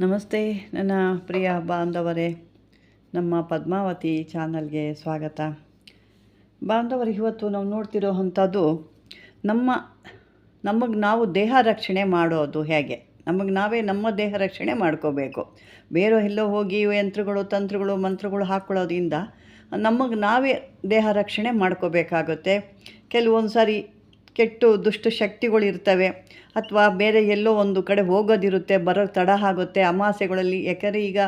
ನಮಸ್ತೆ ನನ್ನ ಪ್ರಿಯ ಬಾಂಧವರೇ, ನಮ್ಮ ಪದ್ಮಾವತಿ ಚಾನಲ್ಗೆ ಸ್ವಾಗತ. ಬಾಂಧವರಿಗೆ ಇವತ್ತು ನಾವು ನೋಡ್ತಿರೋ ಅಂಥದ್ದು ನಮಗೆ ನಾವು ದೇಹ ರಕ್ಷಣೆ ಮಾಡೋದು ಹೇಗೆ. ನಮಗೆ ನಾವೇ ನಮ್ಮ ದೇಹ ರಕ್ಷಣೆ ಮಾಡ್ಕೋಬೇಕು. ಬೇರೆ ಎಲ್ಲೋ ಹೋಗಿ ಯಂತ್ರಗಳು ತಂತ್ರಗಳು ಮಂತ್ರಗಳು ಹಾಕ್ಕೊಳ್ಳೋದ್ರಿಂದ ನಮಗೆ ನಾವೇ ದೇಹ ರಕ್ಷಣೆ ಮಾಡ್ಕೋಬೇಕಾಗುತ್ತೆ. ಕೆಲವೊಂದು ಸಾರಿ ಕೆಟ್ಟು ದುಷ್ಟ ಶಕ್ತಿಗಳು ಇರ್ತವೆ, ಅಥವಾ ಬೇರೆ ಎಲ್ಲೋ ಒಂದು ಕಡೆ ಹೋಗೋದಿರುತ್ತೆ, ಬರೋ ತಡ ಆಗುತ್ತೆ ಅಮಾವಾಸ್ಯೆಗಳಲ್ಲಿ. ಯಾಕಂದರೆ ಈಗ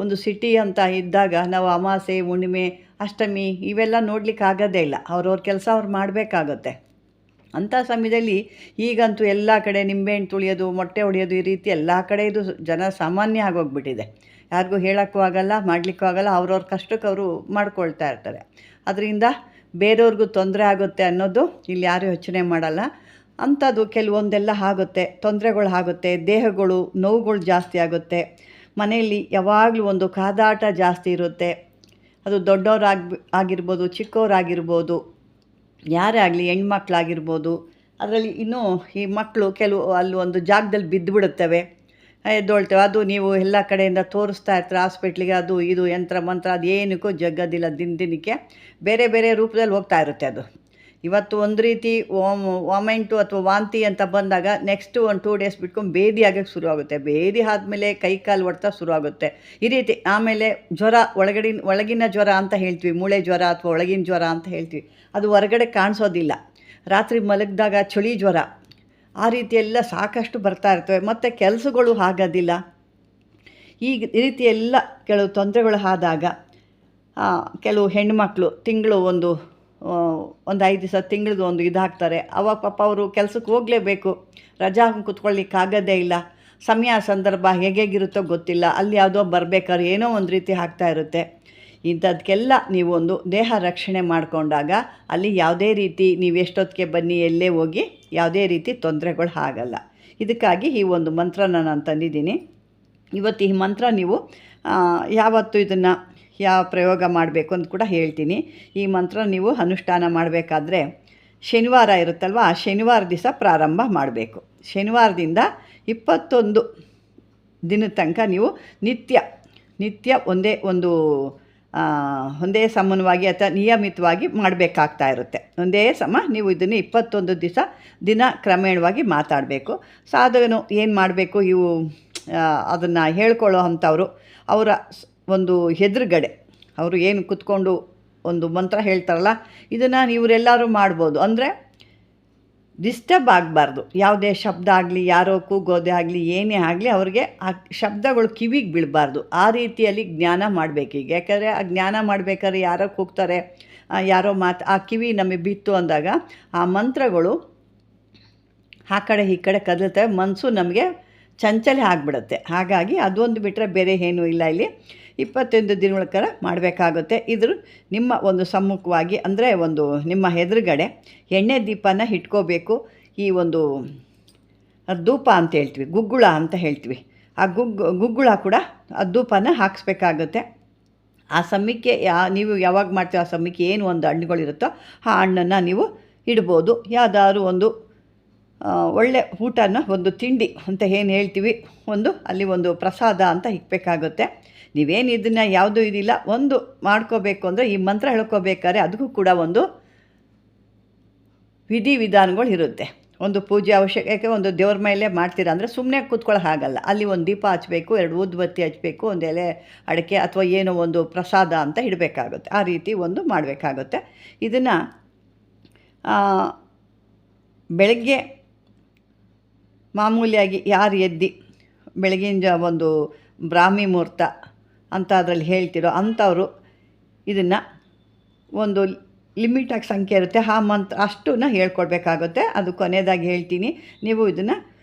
ಒಂದು ಸಿಟಿ ಅಂತ ಇದ್ದಾಗ ನಾವು ಅಮಾವಾಸ್ಯೆ, ಹುಣ್ಣಿಮೆ, ಅಷ್ಟಮಿ ಇವೆಲ್ಲ ನೋಡಲಿಕ್ಕೆ ಆಗೋದೇ ಇಲ್ಲ. ಅವ್ರವ್ರ ಕೆಲಸ ಅವ್ರು ಮಾಡಬೇಕಾಗುತ್ತೆ. ಅಂಥ ಸಮಯದಲ್ಲಿ ಈಗಂತೂ ಎಲ್ಲ ಕಡೆ ನಿಂಬೆಹಣ್ಣು ತುಳಿಯೋದು, ಮೊಟ್ಟೆ ಹೊಡೆಯೋದು, ಈ ರೀತಿ ಎಲ್ಲ ಕಡೆ ಇದು ಜನ ಸಾಮಾನ್ಯ ಆಗೋಗ್ಬಿಟ್ಟಿದೆ. ಯಾರಿಗೂ ಹೇಳೋಕ್ಕೂ ಆಗೋಲ್ಲ, ಮಾಡಲಿಕ್ಕೂ ಆಗೋಲ್ಲ. ಅವ್ರವ್ರ ಕಷ್ಟಕ್ಕೆ ಅವರು ಮಾಡ್ಕೊಳ್ತಾ ಇರ್ತಾರೆ. ಅದರಿಂದ ಬೇರೆಯವ್ರಿಗೂ ತೊಂದರೆ ಆಗುತ್ತೆ ಅನ್ನೋದು ಇಲ್ಲಿ ಯಾರೂ ಯೋಚನೆ ಮಾಡಲ್ಲ. ಅಂಥದ್ದು ಕೆಲವೊಂದೆಲ್ಲ ಆಗುತ್ತೆ, ತೊಂದರೆಗಳು ಆಗುತ್ತೆ, ದೇಹಗಳು ನೋವುಗಳು ಜಾಸ್ತಿ ಆಗುತ್ತೆ. ಮನೆಯಲ್ಲಿ ಯಾವಾಗಲೂ ಒಂದು ಕಾದಾಟ ಜಾಸ್ತಿ ಇರುತ್ತೆ. ಅದು ಆಗಿರ್ಬೋದು, ಚಿಕ್ಕವರಾಗಿರ್ಬೋದು, ಯಾರೇ ಆಗಲಿ, ಹೆಣ್ಮಕ್ಳಾಗಿರ್ಬೋದು. ಅದರಲ್ಲಿ ಇನ್ನೂ ಈ ಮಕ್ಕಳು ಕೆಲವು ಅಲ್ಲಿ ಒಂದು ಜಾಗದಲ್ಲಿ ಬಿದ್ದುಬಿಡುತ್ತವೆ, ಎದ್ದೊಳ್ತೇವೆ. ಅದು ನೀವು ಎಲ್ಲ ಕಡೆಯಿಂದ ತೋರಿಸ್ತಾ ಇರ್ತಾರೆ ಹಾಸ್ಪಿಟ್ಲಿಗೆ, ಅದು ಇದು ಯಂತ್ರ ಮಂತ್ರ ಅದು ಏನಕ್ಕೂ ಜಗ್ಗೋದಿಲ್ಲ. ದಿನಕ್ಕೆ ಬೇರೆ ಬೇರೆ ರೂಪದಲ್ಲಿ ಹೋಗ್ತಾ ಇರುತ್ತೆ. ಅದು ಇವತ್ತು ಒಂದು ರೀತಿ ವಾಮೆಂಟು ಅಥವಾ ವಾಂತಿ ಅಂತ ಬಂದಾಗ ನೆಕ್ಸ್ಟು ಒಂದು 2 ಡೇಸ್ ಬಿಟ್ಕೊಂಡು ಬೇದಿ ಆಗೋಕ್ಕೆ ಶುರುವಾಗುತ್ತೆ. ಬೇದಿ ಆದಮೇಲೆ ಕೈ ಕಾಲು ಹೊಡ್ತಾ ಶುರುವಾಗುತ್ತೆ ಈ ರೀತಿ. ಆಮೇಲೆ ಜ್ವರ, ಒಳಗಿನ ಜ್ವರ ಅಂತ ಹೇಳ್ತೀವಿ, ಮೂಳೆ ಜ್ವರ ಅಥವಾ ಒಳಗಿನ ಜ್ವರ ಅಂತ ಹೇಳ್ತೀವಿ. ಅದು ಹೊರಗಡೆ ಕಾಣಿಸೋದಿಲ್ಲ. ರಾತ್ರಿ ಮಲಗಿದಾಗ ಚಳಿ ಜ್ವರ, ಆ ರೀತಿಯೆಲ್ಲ ಸಾಕಷ್ಟು ಬರ್ತಾ ಇರ್ತವೆ. ಮತ್ತು ಕೆಲಸಗಳು ಆಗೋದಿಲ್ಲ. ಈ ರೀತಿ ಎಲ್ಲ ಕೆಲವು ತೊಂದರೆಗಳು ಆದಾಗ ಕೆಲವು ಹೆಣ್ಣುಮಕ್ಕಳು ತಿಂಗಳು ಒಂದು 5 ದಿವಸ ತಿಂಗಳದ್ದು ಒಂದು ಇದಾಗ್ತಾರೆ. ಅವಾಗ ಪಾಪ ಅವರು ಕೆಲಸಕ್ಕೆ ಹೋಗಲೇಬೇಕು. ರಜಾ ಕೂತ್ಕೊಳ್ಳಿಕ್ಕಾಗೋದೇ ಇಲ್ಲ. ಸಮಯ ಸಂದರ್ಭ ಹೇಗಿರುತ್ತೋ ಗೊತ್ತಿಲ್ಲ. ಅಲ್ಲಿ ಯಾವುದೋ ಬರಬೇಕಾದ್ರೆ ಏನೋ ಒಂದು ರೀತಿ ಆಗ್ತಾ ಇರುತ್ತೆ. ಇಂಥದಕ್ಕೆಲ್ಲ ನೀವು ಒಂದು ದೇಹ ರಕ್ಷಣೆ ಮಾಡಿಕೊಂಡಾಗ ಅಲ್ಲಿ ಯಾವುದೇ ರೀತಿ ನೀವು ಎಷ್ಟೊತ್ತಿಗೆ ಬನ್ನಿ, ಎಲ್ಲೇ ಹೋಗಿ ಯಾವುದೇ ರೀತಿ ತೊಂದರೆಗಳು ಆಗಲ್ಲ. ಇದಕ್ಕಾಗಿ ಈ ಒಂದು ಮಂತ್ರನ ನಾನು ತಂದಿದ್ದೀನಿ. ಇವತ್ತು ಈ ಮಂತ್ರ ನೀವು ಯಾವತ್ತು ಇದನ್ನು ಯಾವ ಪ್ರಯೋಗ ಮಾಡಬೇಕು ಅಂತ ಕೂಡ ಹೇಳ್ತೀನಿ. ಈ ಮಂತ್ರ ನೀವು ಅನುಷ್ಠಾನ ಮಾಡಬೇಕಾದ್ರೆ ಶನಿವಾರ ಇರುತ್ತಲ್ವ, ಆ ಶನಿವಾರ ದಿವಸ ಪ್ರಾರಂಭ ಮಾಡಬೇಕು. ಶನಿವಾರದಿಂದ 21 ದಿನದ ತನಕ ನೀವು ನಿತ್ಯ ಒಂದೇ ಸಮಾನವಾಗಿ ಅಥವಾ ನಿಯಮಿತವಾಗಿ ಮಾಡಬೇಕಾಗ್ತಾ ಇರುತ್ತೆ. ಒಂದೇ ಸಮ ನೀವು ಇದನ್ನು 21 ದಿನ ಕ್ರಮೇಣವಾಗಿ ಮಾತಾಡಬೇಕು. ಸಾಧಕನು ಏನು ಮಾಡಬೇಕು, ಇವು ಅದನ್ನು ಹೇಳ್ಕೊಳ್ಳೋ ಅಂಥವರು ಅವರ ಒಂದು ಎದುರುಗಡೆ ಅವರು ಏನು ಕೂತ್ಕೊಂಡು ಒಂದು ಮಂತ್ರ ಹೇಳ್ತಾರಲ್ಲ, ಇದನ್ನು ಇವರೆಲ್ಲರೂ ಮಾಡ್ಬೋದು. ಅಂದರೆ ಡಿಸ್ಟರ್ಬ್ ಆಗಬಾರ್ದು. ಯಾವುದೇ ಶಬ್ದ ಆಗಲಿ, ಯಾರೋ ಕೂಗೋದೇ ಆಗಲಿ, ಏನೇ ಆಗಲಿ ಅವ್ರಿಗೆ ಆ ಶಬ್ದಗಳು ಕಿವಿಗೆ ಬೀಳಬಾರ್ದು. ಆ ರೀತಿಯಲ್ಲಿ ಜ್ಞಾನ ಮಾಡಬೇಕೀಗ. ಯಾಕಂದರೆ ಆ ಜ್ಞಾನ ಮಾಡಬೇಕಾದ್ರೆ ಯಾರೋ ಕೂಗ್ತಾರೆ, ಯಾರೋ ಆ ಕಿವಿ ನಮಗೆ ಬಿತ್ತು ಅಂದಾಗ ಆ ಮಂತ್ರಗಳು ಆ ಕಡೆ ಈ ಕಡೆ ಕದಲ್ತವೆ, ಮನಸ್ಸು ನಮಗೆ ಚಂಚಲ ಆಗಿಬಿಡುತ್ತೆ. ಹಾಗಾಗಿ ಅದೊಂದು ಬಿಟ್ಟರೆ ಬೇರೆ ಏನೂ ಇಲ್ಲ. ಇಲ್ಲಿ 21 ದಿನಗಳ ಕಾಲ ಮಾಡಬೇಕಾಗುತ್ತೆ. ಇದ್ರ ನಿಮ್ಮ ಒಂದು ಸಮ್ಮುಖವಾಗಿ, ಅಂದರೆ ಒಂದು ನಿಮ್ಮ ಎದುರುಗಡೆ ಎಣ್ಣೆ ದೀಪನ ಇಟ್ಕೋಬೇಕು. ಈ ಒಂದು ಧೂಪ ಅಂತ ಹೇಳ್ತೀವಿ, ಗುಗ್ಗುಳ ಅಂತ ಹೇಳ್ತೀವಿ. ಆ ಗುಗ್ಗುಳ ಕೂಡ ಆ ಧೂಪನ ಹಾಕಿಸ್ಬೇಕಾಗುತ್ತೆ. ಆ ಸಮಯಕ್ಕೆ ನೀವು ಯಾವಾಗ ಮಾಡ್ತೀವಿ ಆ ಸಮಯಕ್ಕೆ ಏನು ಒಂದು ಹಣ್ಣುಗಳಿರುತ್ತೋ ಆ ಹಣ್ಣನ್ನು ನೀವು ಇಡ್ಬೋದು. ಯಾವುದಾದ್ರು ಒಂದು ಒಳ್ಳೆ ಊಟನ, ಒಂದು ತಿಂಡಿ ಅಂತ ಏನು ಹೇಳ್ತೀವಿ, ಅಲ್ಲಿ ಒಂದು ಪ್ರಸಾದ ಅಂತ ಇಕ್ಬೇಕಾಗುತ್ತೆ. ನೀವೇನು ಇದನ್ನು ಯಾವುದೂ ಇದಿಲ್ಲ, ಒಂದು ಮಾಡ್ಕೋಬೇಕು ಅಂದರೆ ಈ ಮಂತ್ರ ಹೇಳ್ಕೋಬೇಕಾದ್ರೆ ಅದಕ್ಕೂ ಕೂಡ ಒಂದು ವಿಧಿವಿಧಾನಗಳು ಇರುತ್ತೆ. ಒಂದು ಪೂಜೆ ಅವಶ್ಯಕತೆ, ಒಂದು ದೇವ್ರ ಮೇಲೆ ಮಾಡ್ತೀರಾ ಅಂದರೆ ಸುಮ್ಮನೆ ಕೂತ್ಕೊಳ್ಳೋ ಹಾಗಲ್ಲ. ಅಲ್ಲಿ ಒಂದು ದೀಪ ಹಚ್ಚಬೇಕು, 2 ಊದುಬತ್ತಿ ಹಚ್ಚಬೇಕು, ಒಂದು ಎಲೆ ಅಡಿಕೆ ಅಥವಾ ಏನೋ ಒಂದು ಪ್ರಸಾದ ಅಂತ ಇಡಬೇಕಾಗುತ್ತೆ. ಆ ರೀತಿ ಒಂದು ಮಾಡಬೇಕಾಗುತ್ತೆ. ಇದನ್ನು ಬೆಳಗ್ಗೆ ಮಾಮೂಲಿಯಾಗಿ ಯಾರು ಬೆಳಗಿನ ಒಂದು ಬ್ರಾಹ್ಮಿ ಮುಹೂರ್ತ ಅಂತ ಅದರಲ್ಲಿ ಹೇಳ್ತಿರೋ ಅಂಥವರು ಇದನ್ನು ಒಂದು ಲಿಮಿಟಾಗಿ ಸಂಖ್ಯೆ ಇರುತ್ತೆ, ಆ ಮಂತ್ರ ಅಷ್ಟನ್ನು ಹೇಳ್ಕೊಡ್ಬೇಕಾಗುತ್ತೆ. ಅದು ಕೊನೆಯದಾಗಿ ಹೇಳ್ತೀನಿ, ನೀವು ಇದನ್ನು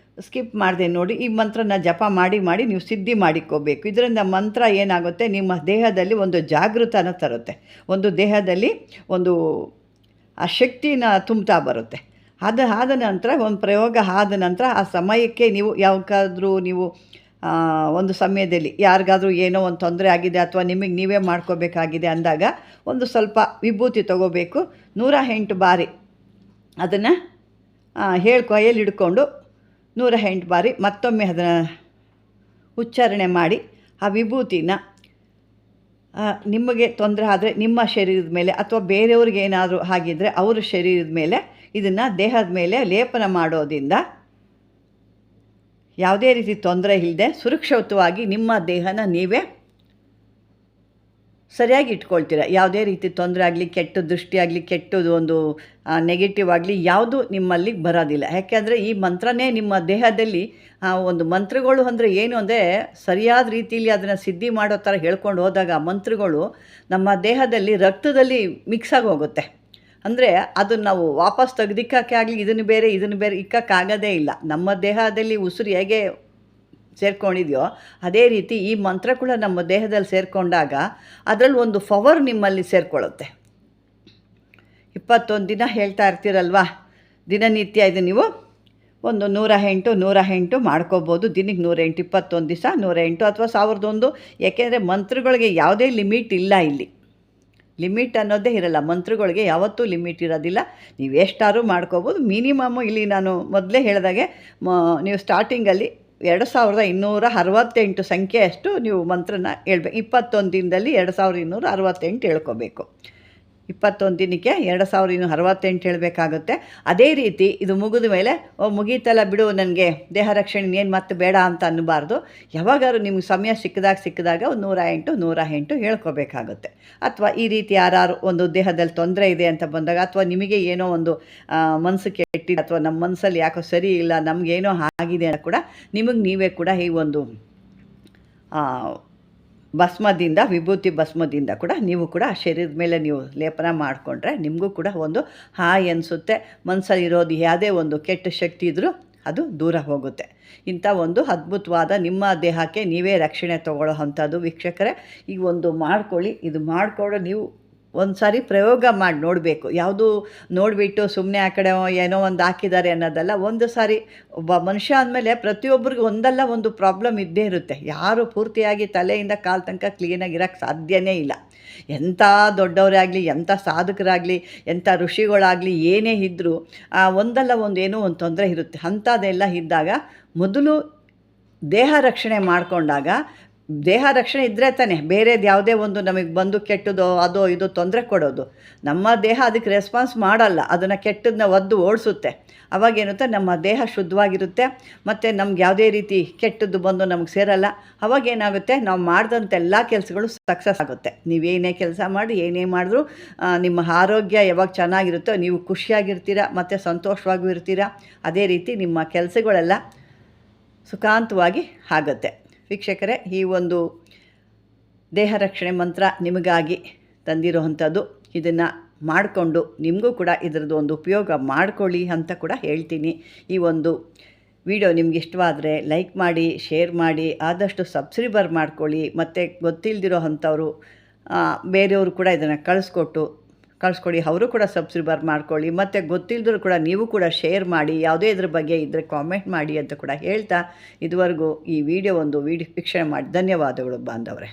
ಸ್ಕಿಪ್ ಮಾಡದೆ ನೋಡಿ. ಈ ಮಂತ್ರನ ಜಪ ಮಾಡಿ ನೀವು ಸಿದ್ಧಿ ಮಾಡಿಕೋಬೇಕು. ಇದರಿಂದ ಮಂತ್ರ ಏನಾಗುತ್ತೆ, ನಿಮ್ಮ ದೇಹದಲ್ಲಿ ಒಂದು ಜಾಗೃತನ ತರುತ್ತೆ. ಒಂದು ದೇಹದಲ್ಲಿ ಒಂದು ಆ ಶಕ್ತಿನ ತುಂಬ್ತಾ ಬರುತ್ತೆ. ಅದು ಆದ ನಂತರ, ಒಂದು ಪ್ರಯೋಗ ಆದ ನಂತರ ಆ ಸಮಯಕ್ಕೆ ನೀವು ಯಾವಾಗಾದರೂ ನೀವು ಒಂದು ಸಮಯದಲ್ಲಿ ಯಾರಿಗಾದರೂ ಏನೋ ಒಂದು ತೊಂದರೆ ಆಗಿದೆ ಅಥವಾ ನಿಮಗೆ ನೀವೇ ಮಾಡ್ಕೋಬೇಕಾಗಿದೆ ಅಂದಾಗ ಒಂದು ಸ್ವಲ್ಪ ವಿಭೂತಿ ತೊಗೋಬೇಕು. 108 ಬಾರಿ ಅದನ್ನು ಕೈಯಲ್ಲಿ ಹಿಡ್ಕೊಂಡು 108 ಬಾರಿ ಮತ್ತೊಮ್ಮೆ ಅದನ್ನು ಉಚ್ಚಾರಣೆ ಮಾಡಿ ಆ ವಿಭೂತಿನ ನಿಮಗೆ ತೊಂದರೆ ಆದರೆ ನಿಮ್ಮ ಶರೀರದ ಮೇಲೆ ಅಥವಾ ಬೇರೆಯವ್ರಿಗೆ ಏನಾದರೂ ಆಗಿದ್ದರೆ ಅವರ ಶರೀರದ ಮೇಲೆ ಇದನ್ನು ದೇಹದ ಮೇಲೆ ಲೇಪನ ಮಾಡೋದ್ರಿಂದ ಯಾವುದೇ ರೀತಿ ತೊಂದರೆ ಇಲ್ಲದೆ ಸುರಕ್ಷಿತವಾಗಿ ನಿಮ್ಮ ದೇಹನ ನೀವೇ ಸರಿಯಾಗಿ ಇಟ್ಕೊಳ್ತೀರ. ಯಾವುದೇ ರೀತಿ ತೊಂದರೆ ಆಗಲಿ, ಕೆಟ್ಟ ದೃಷ್ಟಿ ಆಗಲಿ, ಕೆಟ್ಟದು ಒಂದು ನೆಗೆಟಿವ್ ಆಗಲಿ ಯಾವುದು ನಿಮ್ಮಲ್ಲಿ ಬರೋದಿಲ್ಲ. ಯಾಕೆಂದರೆ ಈ ಮಂತ್ರನೇ ನಿಮ್ಮ ದೇಹದಲ್ಲಿ ಒಂದು ಮಂತ್ರಗಳು ಅಂದರೆ ಏನು ಅಂದರೆ ಸರಿಯಾದ ರೀತಿಯಲ್ಲಿ ಅದನ್ನು ಸಿದ್ಧಿ ಮಾಡೋ ಥರ ಹೇಳ್ಕೊಂಡು ಹೋದಾಗ ಮಂತ್ರಗಳು ನಮ್ಮ ದೇಹದಲ್ಲಿ ರಕ್ತದಲ್ಲಿ ಮಿಕ್ಸ್ ಆಗಿ ಹೋಗುತ್ತೆ. ಅಂದರೆ ಅದನ್ನು ನಾವು ವಾಪಸ್ ತೆಗ್ದಿಕ್ಕಕ್ಕೆ ಆಗಲಿ ಇದನ್ನು ಬೇರೆ ಇಕ್ಕೋಕ್ಕಾಗೋದೇ ಇಲ್ಲ. ನಮ್ಮ ದೇಹದಲ್ಲಿ ಉಸಿರು ಹೇಗೆ ಸೇರ್ಕೊಂಡಿದೆಯೋ ಅದೇ ರೀತಿ ಈ ಮಂತ್ರ ಕೂಡ ನಮ್ಮ ದೇಹದಲ್ಲಿ ಸೇರಿಕೊಂಡಾಗ ಅದರಲ್ಲಿ ಒಂದು ಪವರ್ ನಿಮ್ಮಲ್ಲಿ ಸೇರಿಕೊಳ್ಳುತ್ತೆ. 21 ದಿನ ಹೇಳ್ತಾ ಇರ್ತೀರಲ್ವ, ದಿನನಿತ್ಯ ಇದು ನೀವು ಒಂದು 108 ಮಾಡ್ಕೋಬೋದು. ದಿನಕ್ಕೆ 108, 21 ದಿವಸ 108 ಅಥವಾ 1001. ಯಾಕೆಂದರೆ ಮಂತ್ರಗಳಿಗೆ ಯಾವುದೇ ಲಿಮಿಟ್ ಇಲ್ಲ. ಇಲ್ಲಿ ಲಿಮಿಟ್ ಅನ್ನೋದೇ ಇರಲ್ಲ. ಮಂತ್ರಗಳಿಗೆ ಯಾವತ್ತೂ ಲಿಮಿಟ್ ಇರೋದಿಲ್ಲ. ನೀವು ಎಷ್ಟಾದ್ರೂ ಮಾಡ್ಕೋಬೋದು. ಮಿನಿಮಮ್ಮು ಇಲ್ಲಿ ನಾನು ಮೊದಲೇ ಹೇಳಿದಾಗೆ ನೀವು ಸ್ಟಾರ್ಟಿಂಗಲ್ಲಿ 2268 ಸಂಖ್ಯೆಯಷ್ಟು ನೀವು ಮಂತ್ರನ ಹೇಳ್ಬೇಕು. 21 ದಿನದಲ್ಲಿ 2268 ಹೇಳ್ಕೋಬೇಕು. 21 ದಿನಕ್ಕೆ 2268 ಹೇಳಬೇಕಾಗುತ್ತೆ. ಅದೇ ರೀತಿ ಇದು ಮುಗಿದ ಮೇಲೆ ಮುಗೀತಲ್ಲ ಬಿಡು ನನಗೆ ದೇಹ ರಕ್ಷಣೆ ಏನು ಮತ್ತೆ ಬೇಡ ಅಂತ ಅನ್ನಬಾರ್ದು. ಯಾವಾಗಾದ್ರೂ ನಿಮ್ಗೆ ಸಮಯ ಸಿಕ್ಕಿದಾಗ ಒಂದು 108 ಹೇಳ್ಕೋಬೇಕಾಗುತ್ತೆ. ಅಥವಾ ಈ ರೀತಿ ಯಾರು ಒಂದು ದೇಹದಲ್ಲಿ ತೊಂದರೆ ಇದೆ ಅಂತ ಬಂದಾಗ, ಅಥವಾ ನಿಮಗೆ ಏನೋ ಒಂದು ಮನಸ್ಸು ಕೆಟ್ಟಿದೆ, ಅಥವಾ ನಮ್ಮ ಮನಸ್ಸಲ್ಲಿ ಯಾಕೋ ಸರಿ ಇಲ್ಲ, ನಮಗೇನೋ ಆಗಿದೆ ಅಂತ ಕೂಡ ನಿಮಗೆ ನೀವೇ ಕೂಡ ಈ ಒಂದು ಭಸ್ಮದಿಂದ, ವಿಭೂತಿ ಭಸ್ಮದಿಂದ ಕೂಡ ನೀವು ಕೂಡ ಶರೀರದ ಮೇಲೆ ನೀವು ಲೇಪನ ಮಾಡಿಕೊಂಡ್ರೆ ನಿಮಗೂ ಕೂಡ ಒಂದು ಹಾಯ್ ಅನಿಸುತ್ತೆ. ಮನಸ್ಸಲ್ಲಿರೋದು ಯಾವುದೇ ಒಂದು ಕೆಟ್ಟ ಶಕ್ತಿ ಇದ್ದರೂ ಅದು ದೂರ ಹೋಗುತ್ತೆ. ಇಂಥ ಒಂದು ಅದ್ಭುತವಾದ ನಿಮ್ಮ ದೇಹಕ್ಕೆ ನೀವೇ ರಕ್ಷಣೆ ತಗೊಳ್ಳೋ ಅಂಥದ್ದು ವೀಕ್ಷಕರೇ. ಈಗ ಒಂದು ಮಾಡ್ಕೊಳ್ಳಿ. ಇದು ಮಾಡಿಕೊಂಡು ನೀವು ಒಂದು ಸಾರಿ ಪ್ರಯೋಗ ಮಾಡಿ ನೋಡಬೇಕು. ಯಾವುದು ನೋಡಿಬಿಟ್ಟು ಸುಮ್ಮನೆ ಆ ಕಡೆ ಏನೋ ಒಂದು ಹಾಕಿದ್ದಾರೆ ಅನ್ನೋದಲ್ಲ. ಒಂದು ಸಾರಿ ಒಬ್ಬ ಮನುಷ್ಯ ಅಂದಮೇಲೆ ಪ್ರತಿಯೊಬ್ಬರಿಗೂ ಒಂದಲ್ಲ ಒಂದು ಪ್ರಾಬ್ಲಮ್ ಇದ್ದೇ ಇರುತ್ತೆ. ಯಾರು ಪೂರ್ತಿಯಾಗಿ ತಲೆಯಿಂದ ಕಾಲು ತನಕ ಕ್ಲೀನಾಗಿರೋಕ್ಕೆ ಸಾಧ್ಯನೇ ಇಲ್ಲ. ಎಂಥ ದೊಡ್ಡವರೇ ಆಗಲಿ, ಎಂಥ ಸಾಧಕರಾಗಲಿ, ಎಂಥ ಋಷಿಗಳಾಗಲಿ, ಏನೇ ಇದ್ದರೂ ಒಂದಲ್ಲ ಒಂದು ಏನೋ ಒಂದು ತೊಂದರೆ ಇರುತ್ತೆ. ಅಂಥದ್ದೆಲ್ಲ ಇದ್ದಾಗ ಮೊದಲು ದೇಹ ರಕ್ಷಣೆ ಮಾಡಿಕೊಂಡಾಗ, ದೇಹ ರಕ್ಷಣೆ ಇದ್ದರೆ ತಾನೇ ಬೇರೆದು ಯಾವುದೇ ಒಂದು ನಮಗೆ ಬಂದು ಕೆಟ್ಟದೋ ಅದೋ ಇದು ತೊಂದರೆ ಕೊಡೋದು. ನಮ್ಮ ದೇಹ ಅದಕ್ಕೆ ರೆಸ್ಪಾನ್ಸ್ ಮಾಡಲ್ಲ, ಅದನ್ನು ಕೆಟ್ಟದನ್ನ ಒದ್ದು ಓಡಿಸುತ್ತೆ. ಅವಾಗೇನುತ್ತೆ, ನಮ್ಮ ದೇಹ ಶುದ್ಧವಾಗಿರುತ್ತೆ ಮತ್ತು ನಮ್ಗೆ ಯಾವುದೇ ರೀತಿ ಕೆಟ್ಟದ್ದು ಬಂದು ನಮಗೆ ಸೇರಲ್ಲ. ಅವಾಗೇನಾಗುತ್ತೆ, ನಾವು ಮಾಡಿದಂಥ ಎಲ್ಲ ಕೆಲಸಗಳು ಸಕ್ಸಸ್ ಆಗುತ್ತೆ. ನೀವೇನೇ ಕೆಲಸ ಮಾಡಿ ಏನೇ ಮಾಡಿದ್ರೂ ನಿಮ್ಮ ಆರೋಗ್ಯ ಯಾವಾಗ ಚೆನ್ನಾಗಿರುತ್ತೋ ನೀವು ಖುಷಿಯಾಗಿರ್ತೀರ ಮತ್ತು ಸಂತೋಷವಾಗೂ ಇರ್ತೀರ. ಅದೇ ರೀತಿ ನಿಮ್ಮ ಕೆಲಸಗಳೆಲ್ಲ ಸುಖಾಂತವಾಗಿ ಆಗುತ್ತೆ. ವೀಕ್ಷಕರೇ, ಈ ಒಂದು ದೇಹ ರಕ್ಷಣೆ ಮಂತ್ರ ನಿಮಗಾಗಿ ತಂದಿರೋವಂಥದ್ದು. ಇದನ್ನು ಮಾಡಿಕೊಂಡು ನಿಮಗೂ ಕೂಡ ಇದರದ್ದು ಒಂದು ಉಪಯೋಗ ಮಾಡಿಕೊಳ್ಳಿ ಅಂತ ಕೂಡ ಹೇಳ್ತೀನಿ. ಈ ಒಂದು ವಿಡಿಯೋ ನಿಮ್ಗೆ ಇಷ್ಟವಾದರೆ ಲೈಕ್ ಮಾಡಿ, ಶೇರ್ ಮಾಡಿ, ಆದಷ್ಟು ಸಬ್ಸ್ಕ್ರೈಬರ್ ಮಾಡ್ಕೊಳ್ಳಿ. ಮತ್ತು ಗೊತ್ತಿಲ್ಲದಿರೋ ಅಂಥವರು ಬೇರೆಯವರು ಕೂಡ ಇದನ್ನು ಕಳಿಸ್ಕೊಡಿ, ಅವರು ಕೂಡ ಸಬ್ಸ್ಕ್ರೈಬರ್ ಮಾಡ್ಕೊಳ್ಳಿ. ಮತ್ತು ಗೊತ್ತಿಲ್ಲದ್ರು ಕೂಡ ನೀವು ಕೂಡ ಶೇರ್ ಮಾಡಿ, ಯಾವುದೇ ಇದ್ರ ಬಗ್ಗೆ ಇದ್ದರೆ ಕಾಮೆಂಟ್ ಮಾಡಿ ಅಂತ ಕೂಡ ಹೇಳ್ತಾ, ಇದುವರೆಗೂ ಈ ವಿಡಿಯೋ ವೀಕ್ಷಣೆ ಮಾಡಿ ಧನ್ಯವಾದಗಳು ಬಾಂಧವರೇ.